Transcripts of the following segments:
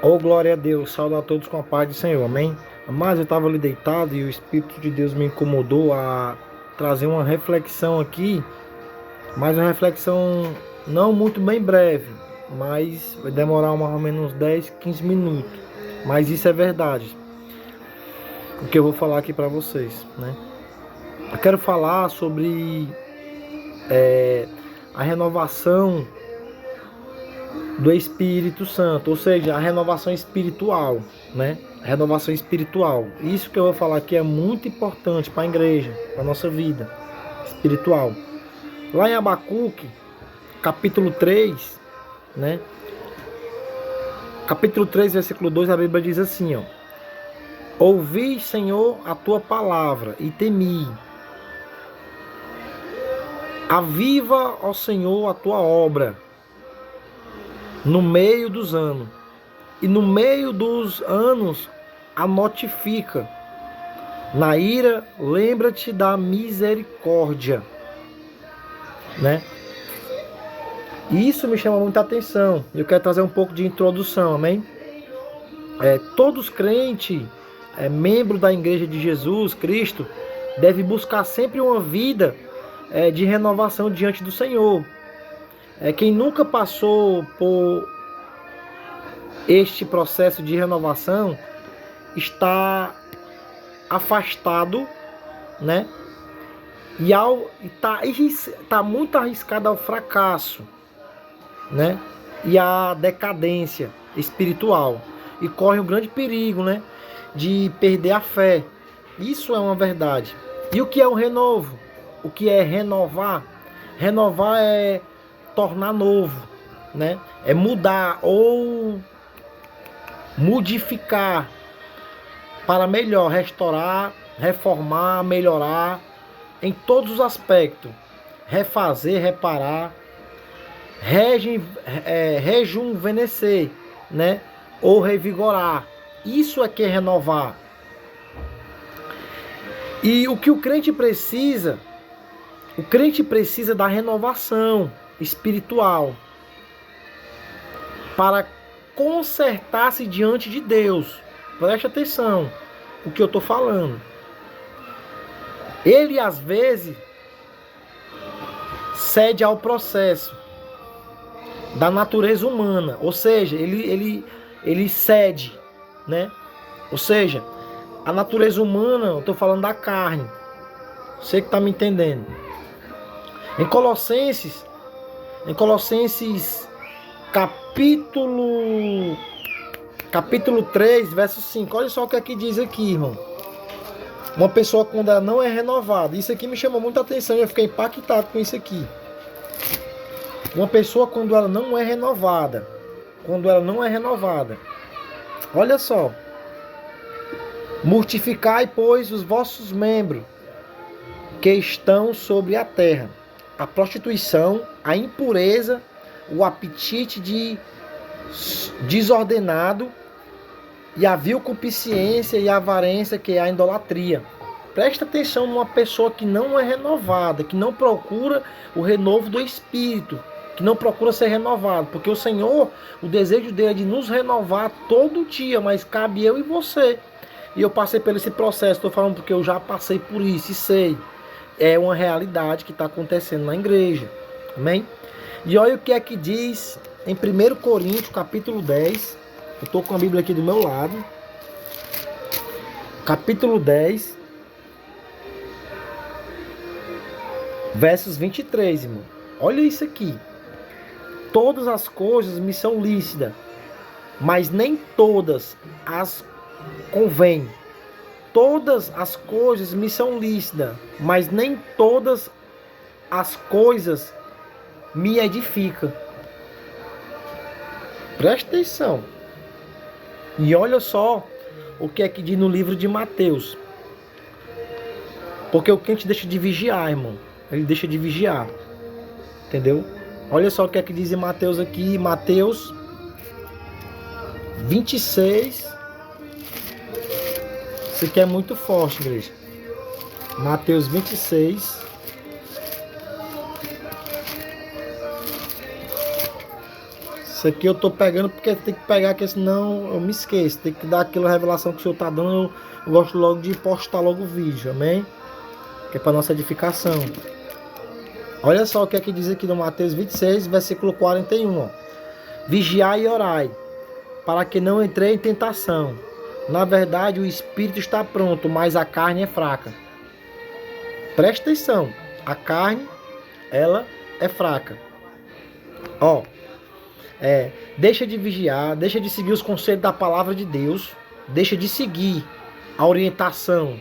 Oh, glória a Deus, saúde a todos com a paz do Senhor, amém? Mas eu estava ali deitado e o Espírito de Deus me incomodou a trazer uma reflexão aqui, mas uma reflexão não muito bem breve, mas vai demorar mais ou menos uns 10, 15 minutos. Mas isso é verdade, o que eu vou falar aqui para vocês, né? Eu quero falar sobre a renovação do Espírito Santo, ou seja, a renovação espiritual, né? A renovação espiritual. Isso que eu vou falar aqui é muito importante para a igreja, para a nossa vida espiritual. Lá em Abacuque, capítulo 3, né? Capítulo 3, versículo 2, a Bíblia diz assim, ó: Ouvi, Senhor, a tua palavra e temi. Aviva, ó Senhor, a tua obra no meio dos anos. E no meio dos anos a notifica. Na ira, lembra-te da misericórdia, né? E isso me chama muita atenção. Eu quero trazer um pouco de introdução, amém? Todos crentes, membro da Igreja de Jesus Cristo, deve buscar sempre uma vida de renovação diante do Senhor. Quem nunca passou por este processo de renovação está afastado, né? E tá muito arriscado ao fracasso, né? E à decadência espiritual. E corre um grande perigo, né? De perder a fé. Isso é uma verdade. E o que é o renovo? O que é renovar? Renovar é tornar novo, né? É mudar ou modificar para melhor, restaurar, reformar, melhorar em todos os aspectos. Refazer, reparar, rejuvenescer, né? Ou revigorar. Isso é que é renovar. E o que o crente precisa da renovação espiritual para consertar-se diante de Deus. Preste atenção o que eu estou falando. Ele às vezes cede ao processo da natureza humana, ou seja, ele cede, né? Ou seja, a natureza humana, eu estou falando da carne. Você que está me entendendo. Em Colossenses capítulo 3, verso 5. Olha só o que aqui diz aqui, irmão. Uma pessoa quando ela não é renovada. Isso aqui me chamou muita atenção e eu fiquei impactado com isso aqui. Uma pessoa quando ela não é renovada. Olha só. Mortificai, pois, os vossos membros que estão sobre a terra. A prostituição, a impureza, o apetite desordenado e a vil concupiscência e a avarência, que é a idolatria. Presta atenção numa pessoa que não é renovada, que não procura o renovo do Espírito, que não procura ser renovado, porque o Senhor, o desejo dele é de nos renovar todo dia, mas cabe eu e você. E eu passei por esse processo, estou falando porque eu já passei por isso e sei. É uma realidade que está acontecendo na igreja. Amém? E olha o que é que diz em 1 Coríntios, capítulo 10. Eu estou com a Bíblia aqui do meu lado. Capítulo 10, versos 23, irmão. Olha isso aqui. Todas as coisas me são lícitas, mas nem todas as convêm. Todas as coisas me são lícitas, mas nem todas as coisas me edificam. Presta atenção. E olha só o que é que diz no livro de Mateus. Porque o crente deixa de vigiar, irmão. Ele deixa de vigiar. Entendeu? Olha só o que é que diz em Mateus aqui. Mateus 26. Isso aqui é muito forte, igreja. Mateus 26. Isso aqui eu tô pegando porque tem que pegar, porque senão eu me esqueço. Tem que dar aquela revelação que o Senhor tá dando. Eu gosto logo de postar logo o vídeo, amém? Que é para nossa edificação. Olha só o que é que diz aqui no Mateus 26, versículo 41. Ó. Vigiai e orai, para que não entrei em tentação. Na verdade, o espírito está pronto, mas a carne é fraca. Presta atenção. A carne, ela é fraca. Ó. Deixa de vigiar, deixa de seguir os conselhos da palavra de Deus, deixa de seguir a orientação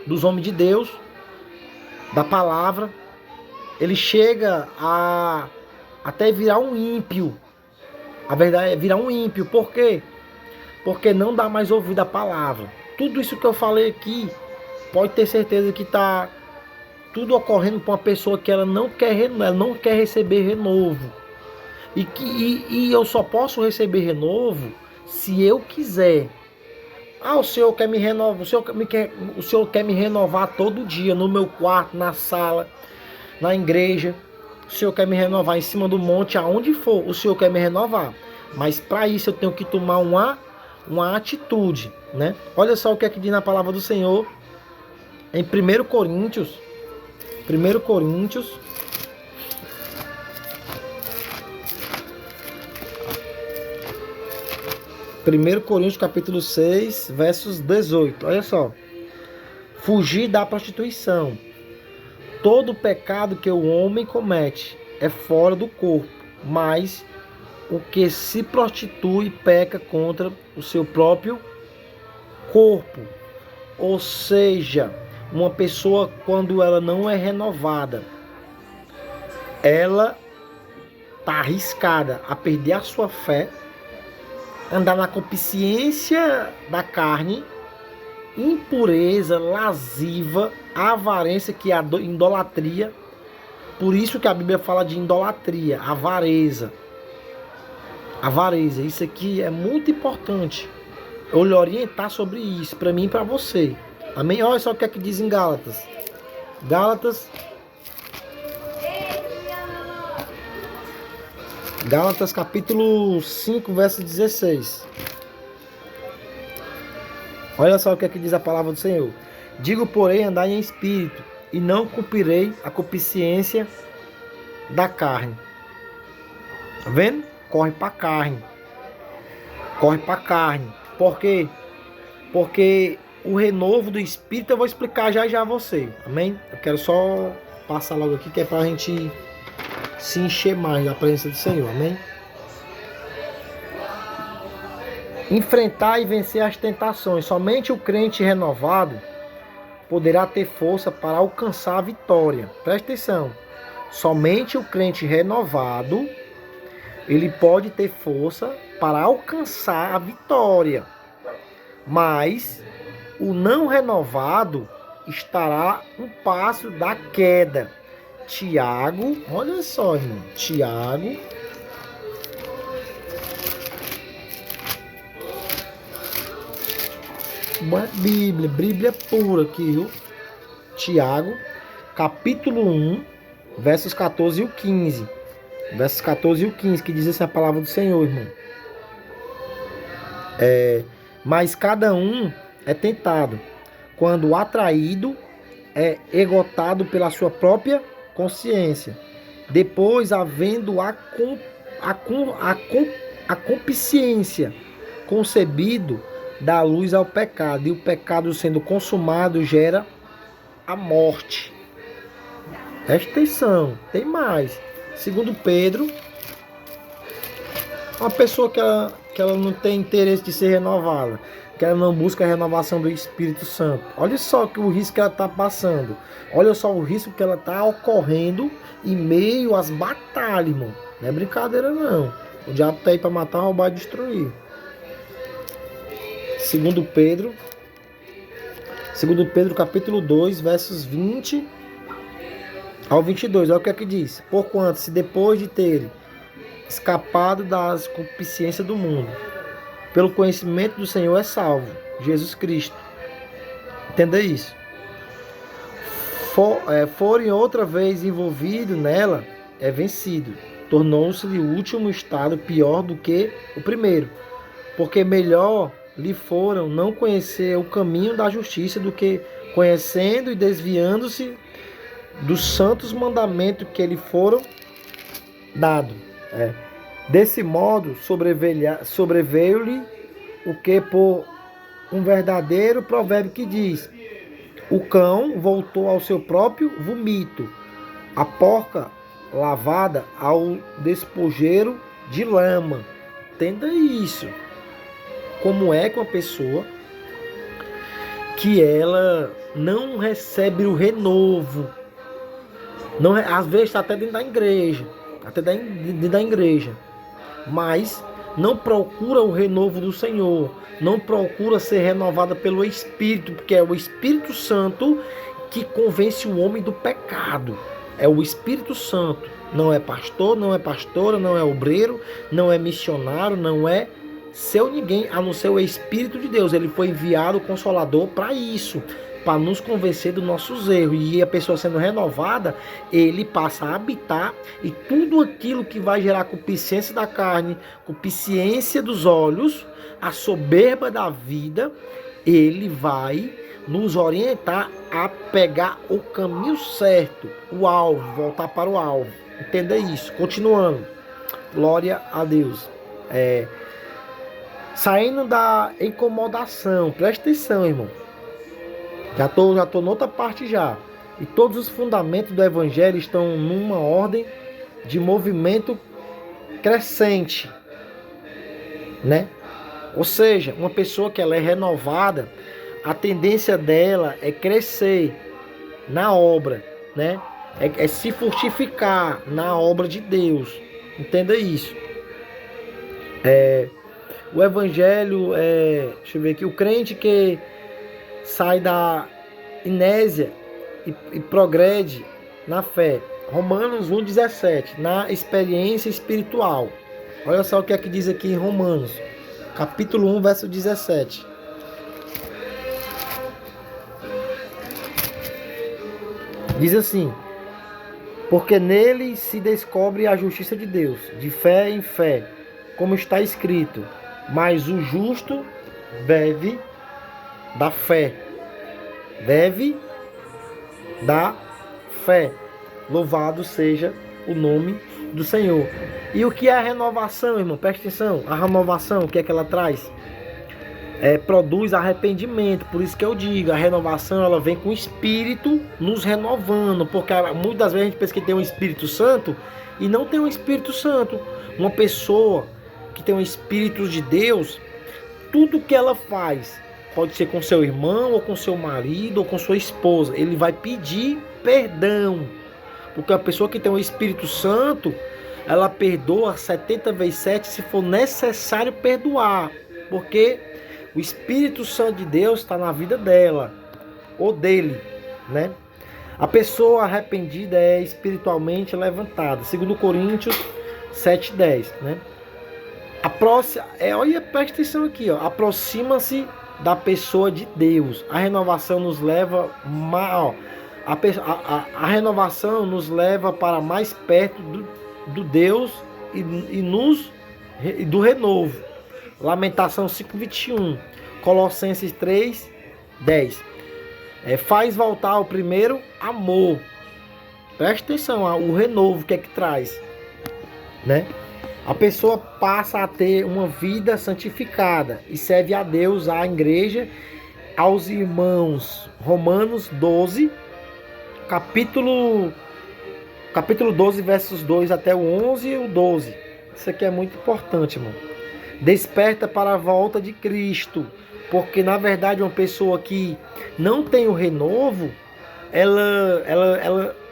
dos homens de Deus, da palavra. Ele chega a até virar um ímpio. A verdade é virar um ímpio. Por quê? Porque não dá mais ouvido à palavra. Tudo isso que eu falei aqui, pode ter certeza que está tudo ocorrendo para uma pessoa que ela não quer receber renovo. E eu só posso receber renovo se eu quiser. O Senhor quer me renovar, o Senhor quer me renovar todo dia, no meu quarto, na sala, na igreja. O Senhor quer me renovar em cima do monte, aonde for, o Senhor quer me renovar. Mas para isso eu tenho que tomar uma atitude, né? Olha só o que é que diz na palavra do Senhor em 1 Coríntios. 1 Coríntios. Capítulo 6, versos 18. Olha só. Fugir da prostituição. Todo pecado que o homem comete é fora do corpo, mas o que se prostitui peca contra o seu próprio corpo. Ou seja, uma pessoa, quando ela não é renovada, ela está arriscada a perder a sua fé, andar na concupiscência da carne, impureza, lasciva, avarência, que é a idolatria. Por isso que a Bíblia fala de idolatria, avareza. Avareza, isso aqui é muito importante. Eu lhe orientar sobre isso, para mim e para você. Amém? Olha só o que é que diz em Gálatas. Gálatas capítulo 5, verso 16. Olha só o que é que diz a palavra do Senhor. Digo, porém, andai em espírito, e não cumprirei a concupiscência da carne. Tá vendo? Corre para a carne. Corre para a carne. Por quê? Porque o renovo do espírito eu vou explicar já a você. Amém? Eu quero só passar logo aqui, que é para a gente se encher mais da presença do Senhor. Amém? Enfrentar e vencer as tentações. Somente o crente renovado poderá ter força para alcançar a vitória. Presta atenção. Somente o crente renovado, ele pode ter força para alcançar a vitória. Mas o não renovado estará um passo da queda. Tiago, olha só, irmão. Tiago, Bíblia pura aqui, viu? Tiago, capítulo 1, versos 14 e o 15. Versos 14 e o 15, que diz essa palavra do Senhor, irmão. Mas cada um é tentado, quando atraído, é egotado pela sua própria consciência. Depois, havendo a concupiscência concebido, dá luz ao pecado, e o pecado, sendo consumado, gera a morte. Presta atenção, tem mais. Segundo Pedro, uma pessoa que ela não tem interesse de ser renovada, que ela não busca a renovação do Espírito Santo. Olha só o risco que ela está passando. Olha só o risco que ela está ocorrendo em meio às batalhas, irmão. Não é brincadeira, não. O diabo está aí para matar, roubar e destruir. Segundo Pedro, capítulo 2, versos 20 ao 22. Olha o que é que diz. Porquanto, se depois de ter escapado das concupiscências do mundo, pelo conhecimento do Senhor é salvo, Jesus Cristo. Entenda isso. Forem outra vez envolvido nela, é vencido. tornou-se-lhe o último estado pior do que o primeiro, porque melhor lhe foram não conhecer o caminho da justiça do que conhecendo e desviando-se dos santos mandamentos que lhe foram dados. Desse modo, sobreveio-lhe o que por um verdadeiro provérbio que diz: o cão voltou ao seu próprio vomito, a porca lavada ao despojeiro de lama. Entenda isso. Como é que uma pessoa que ela não recebe o renovo, não, às vezes está até dentro da igreja, mas não procura o renovo do Senhor, não procura ser renovada pelo Espírito, porque é o Espírito Santo que convence o homem do pecado. É o Espírito Santo. Não é pastor, não é pastora, não é obreiro, não é missionário, não é seu ninguém, a não ser o Espírito de Deus. Ele foi enviado o Consolador para isso, para nos convencer dos nossos erros. E a pessoa sendo renovada, ele passa a habitar, e tudo aquilo que vai gerar concupiscência da carne, concupiscência dos olhos, a soberba da vida, ele vai nos orientar a pegar o caminho certo, o alvo, voltar para o alvo. Entenda isso. Continuando. Glória a Deus. Saindo da incomodação. Presta atenção, irmão. Já tô noutra parte já. E todos os fundamentos do Evangelho estão numa ordem de movimento crescente, né? Ou seja, uma pessoa que ela é renovada, a tendência dela é crescer na obra, né? É se fortificar na obra de Deus. Entenda isso. O Evangelho deixa eu ver aqui, o crente que sai da inésia e progrede na fé. Romanos 1,17, na experiência espiritual. Olha só o que é que diz aqui em Romanos, capítulo 1, verso 17. Diz assim: porque nele se descobre a justiça de Deus, de fé em fé, como está escrito: mas o justo vive da fé. Vive da fé. Louvado seja o nome do Senhor. E o que é a renovação, irmão? Presta atenção. A renovação, o que é que ela traz? Produz arrependimento. Por isso que eu digo, a renovação ela vem com o Espírito nos renovando, porque muitas vezes a gente pensa que tem um Espírito Santo e não tem um Espírito Santo. Uma pessoa que tem um Espírito de Deus, tudo que ela faz, pode ser com seu irmão, ou com seu marido, ou com sua esposa, ele vai pedir perdão, porque a pessoa que tem um Espírito Santo, ela perdoa 70 vezes 7 se for necessário perdoar, porque o Espírito Santo de Deus está na vida dela, ou dele, né? A pessoa arrependida é espiritualmente levantada, segundo Coríntios 7,10, né? Olha, presta atenção aqui, ó. Aproxima-se da pessoa de Deus. A renovação nos leva a renovação nos leva para mais perto do Deus e do renovo. Lamentação 5:21, Colossenses 3:10. Faz voltar ao primeiro amor. Presta atenção, o renovo que é que traz, né? A pessoa passa a ter uma vida santificada e serve a Deus, à igreja, aos irmãos. Romanos 12, capítulo 12, versos 2 até o 11 e o 12. Isso aqui é muito importante, irmão. Desperta para a volta de Cristo, porque na verdade uma pessoa que não tem o renovo,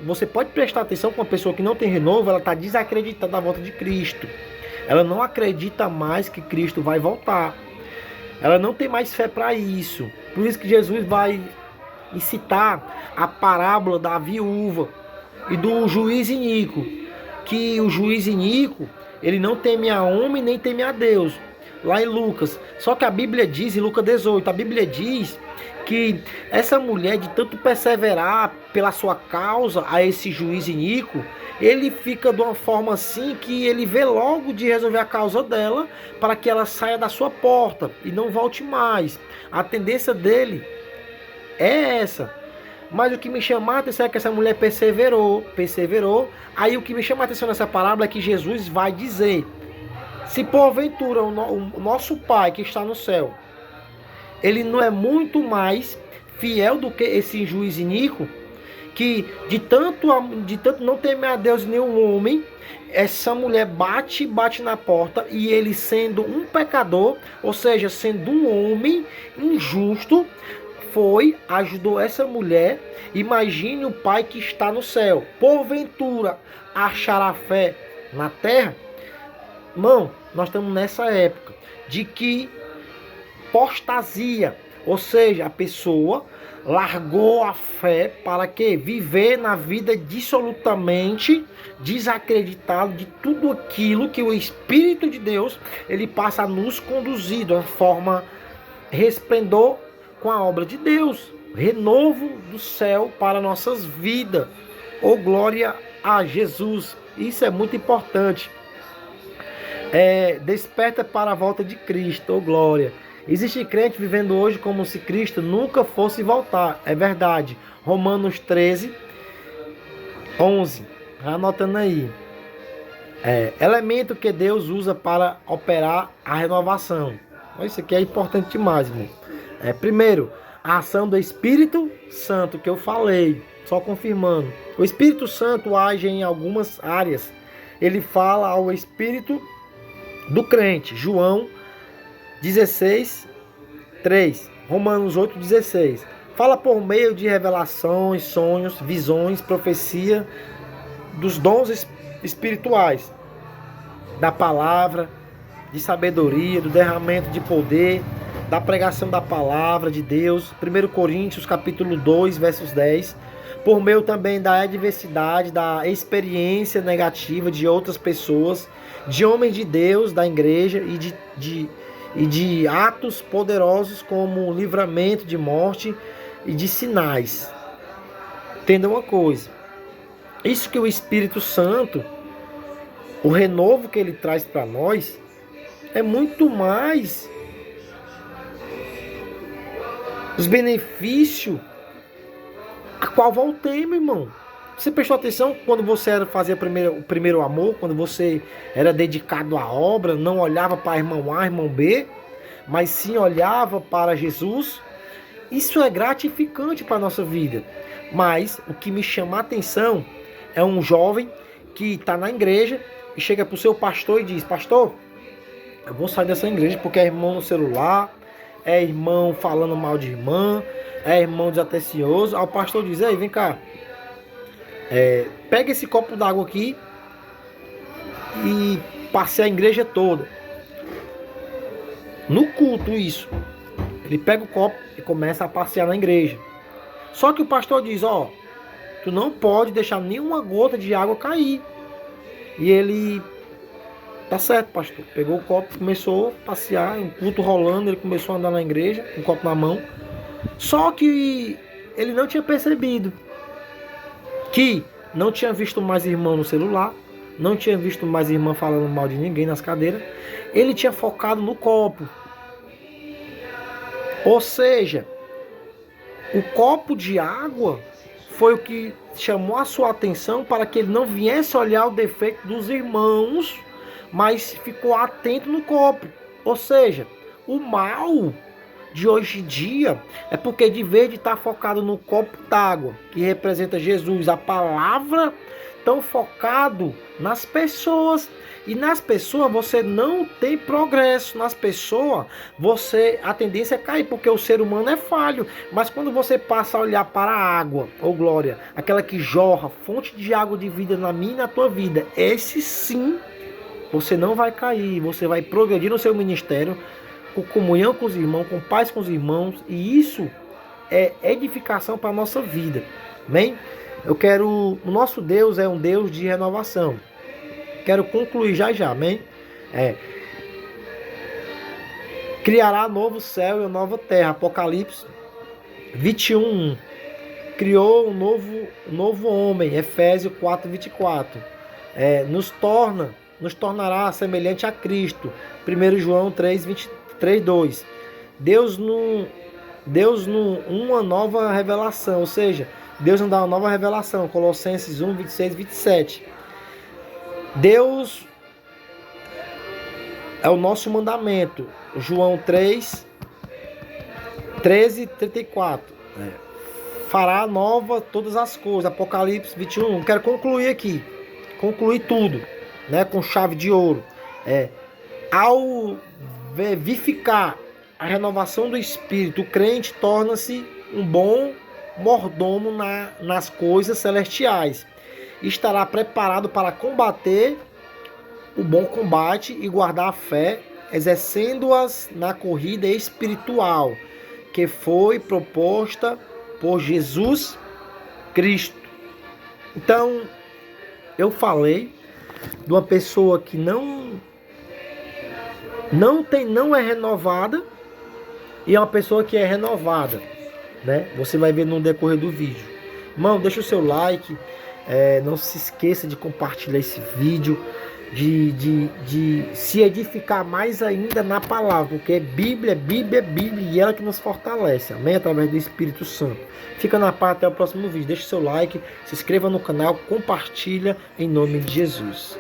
você pode prestar atenção com uma pessoa que não tem renovo, ela está desacreditada da volta de Cristo. Ela não acredita mais que Cristo vai voltar. Ela não tem mais fé para isso. Por isso que Jesus vai incitar a parábola da viúva e do juiz iníquo. Que o juiz iníquo, ele não teme a homem nem teme a Deus. lá em Lucas. Só que a Bíblia diz, em Lucas 18, a Bíblia diz que essa mulher, de tanto perseverar pela sua causa a esse juiz iníquo, ele fica de uma forma assim que ele vê logo de resolver a causa dela para que ela saia da sua porta e não volte mais. A tendência dele é essa. Mas o que me chama a atenção é que essa mulher perseverou. Aí o que me chama a atenção nessa parábola é que Jesus vai dizer: se porventura o nosso Pai que está no céu, ele não é muito mais fiel do que esse juiz iníquo, que de tanto não temer a Deus e nenhum homem, essa mulher bate na porta, e ele, sendo um pecador, ou seja, sendo um homem injusto, ajudou essa mulher. Imagine o Pai que está no céu, porventura achará fé na terra? Irmão, nós estamos nessa época de que apostasia, ou seja, a pessoa largou a fé para que viver na vida dissolutamente desacreditado de tudo aquilo que o Espírito de Deus ele passa a nos conduzir de uma forma resplendor com a obra de Deus, renovo do céu para nossas vidas. Oh, glória a Jesus! Isso é muito importante. Desperta para a volta de Cristo, oh glória. Existe crente vivendo hoje como se Cristo nunca fosse voltar. É verdade. Romanos 13, 11. Anotando aí. Elemento que Deus usa para operar a renovação. Isso aqui é importante demais, irmão. Primeiro, a ação do Espírito Santo, que eu falei, só confirmando. O Espírito Santo age em algumas áreas. Ele fala ao Espírito do crente. João 16, 3. Romanos 8, 16. Fala por meio de revelações, sonhos, visões, profecia, dos dons espirituais, da palavra, de sabedoria, do derramamento de poder, da pregação da palavra de Deus. 1 Coríntios capítulo 2, versos 10. Por meio também da adversidade, da experiência negativa de outras pessoas, de homens de Deus, da igreja e de atos poderosos como livramento de morte e de sinais. Entenda uma coisa. Isso que o Espírito Santo, o renovo que ele traz para nós, é muito mais os benefícios a qual voltemos, irmão. Você prestou atenção quando você fazia o primeiro amor, quando você era dedicado à obra, não olhava para irmão A, irmão B, mas sim olhava para Jesus? Isso é gratificante para a nossa vida. Mas o que me chama a atenção é um jovem que está na igreja e chega para o seu pastor e diz: pastor, eu vou sair dessa igreja porque é irmão no celular, é irmão falando mal de irmã, é irmão desatencioso. Aí o pastor diz: ei, vem cá, pega esse copo d'água aqui e passe a igreja toda. No culto, isso. Ele pega o copo e começa a passear na igreja. Só que o pastor diz: ó, tu não pode deixar nenhuma gota de água cair. E ele: tá certo, pastor. Pegou o copo, começou a passear, um culto rolando, ele começou a andar na igreja, com o copo na mão. Só que ele não tinha percebido que não tinha visto mais irmão no celular, não tinha visto mais irmã falando mal de ninguém nas cadeiras. Ele tinha focado no copo. Ou seja, o copo de água foi o que chamou a sua atenção para que ele não viesse olhar o defeito dos irmãos, mas ficou atento no copo. Ou seja, o mal de hoje em dia é porque, de vez de estar focado no copo d'água, que representa Jesus, a palavra, tão focado nas pessoas. E nas pessoas você não tem progresso. Nas pessoas a tendência é cair, porque o ser humano é falho. Mas quando você passa a olhar para a água, ô glória, aquela que jorra, fonte de água de vida na minha e na tua vida, esse sim, você não vai cair. Você vai progredir no seu ministério, com comunhão com os irmãos, com paz com os irmãos. E isso é edificação para a nossa vida. Amém? O nosso Deus é um Deus de renovação. Quero concluir já, amém? Criará novo céu e uma nova terra. Apocalipse 21. Criou um novo homem. Efésios 4:24. Nos tornará semelhante a Cristo. 1 João 3:2. Deus uma nova revelação, ou seja, Deus nos dá uma nova revelação. Colossenses 1:26-27. Deus é o nosso mandamento. João 3:13-34. Fará nova todas as coisas. Apocalipse 21. Quero concluir aqui. Concluir tudo, né, com chave de ouro. Ao vivificar a renovação do espírito, o crente torna-se um bom mordomo nas coisas celestiais. Estará preparado para combater o bom combate e guardar a fé, exercendo-as na corrida espiritual que foi proposta por Jesus Cristo. Então, eu falei de uma pessoa que não é renovada e é uma pessoa que é renovada, né? Você vai ver no decorrer do vídeo. Irmão, deixa o seu like, não se esqueça de compartilhar esse vídeo, de se edificar mais ainda na palavra, porque Bíblia é Bíblia e ela que nos fortalece, amém? Através do Espírito Santo. Fica na paz, até o próximo vídeo. Deixa o seu like, se inscreva no canal, compartilha em nome de Jesus.